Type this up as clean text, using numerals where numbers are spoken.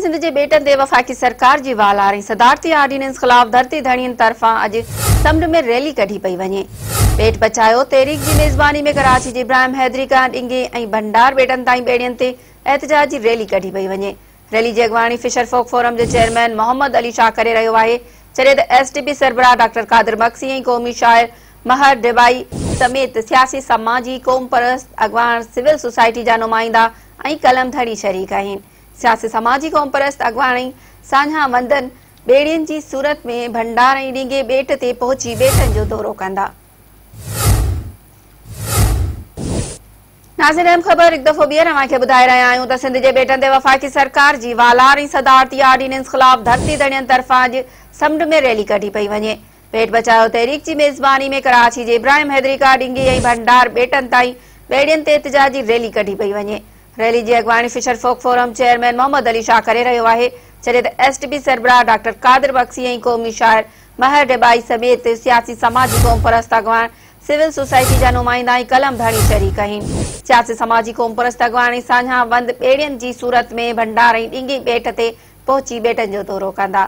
सिंध जे batten ते वफाकी सरकार जी वालार ऐं सदारती ऑर्डिनेंस खिलाफ धरती धणियुनि तरफ़ां अॼु समुंड में रैली कढी पई वञे। पेट बचायो तहरीक जी मेज़बानी में कराची जे इब्राहिम हैदरी खां डिंगे ऐं भंडार बेटनि ताईं ॿेड़ियुनि ते एहतजाज जी रैली कढी पई वञे। रैली जी अॻवानी फिशर फोक फोरम जे चेयरमैन मोहम्मद अली शाह करे रहियो आहे, जॾहिं त एसटीपी सरबराह डॉक्टर कादिर बख्शी ऐं क़ौमी शाइर महर डेबाई समेत सियासी समाजी क़ौम परस्त अॻवान सिविल सोसाइटी जा नुमाइंदा ऐं कलम धड़ी शरीक आहिनि। सियासी समाजी क़ौम परस्त अॻवान ऐं साझा वंदन ॿेड़ियुनि जी सूरत में भंडार ऐं डिंगे ॿेट ते पहुची ॿेटनि जो दौरो कंदा। नाज़रीन, अहम ख़बर हिकु दफ़ो ॿीहर अव्हांखे ॿुधाए रहिया आहियूं त सिंध जे बेटनि ते वफ़ाकी सरकार जी वालार ऐं सदारती ऑर्डिनेंस खिलाफ धरती धणियुनि तरफ़ां अॼु समुंड में रैली कढी पई वञे। पेट बचायो तहरीक जी मेज़बानी में कराची जे इब्राहिम हैदरी खां डिंगे ऐं भंडार बेटनि ताईं ॿेड़ियुनि ते एहतजाज जी रैली कढी पई वञे। रैली जी अॻवानी फिशर फोक फोरम चेयरमैन मोहम्मद अली शाह करे रहियो आहे, जॾहिं त एसटीपी सरबराह डॉक्टर कादिर बख्शी ऐं क़ौमी शाइर महर डेबाई समेत सियासी समाजी क़ौम परस्त अॻवान सिविल सोसाइटी जा नुमाइंदा ऐं कलम धड़ी शरीक आहिनि। सियासी समाजी क़ौम परस्त अॻवान ऐं साझा वंद ॿेड़ियुनि जी सूरत में भंडार ऐं डिंगे ॿेट ते पहुची ॿेटनि जो दौरो कंदा।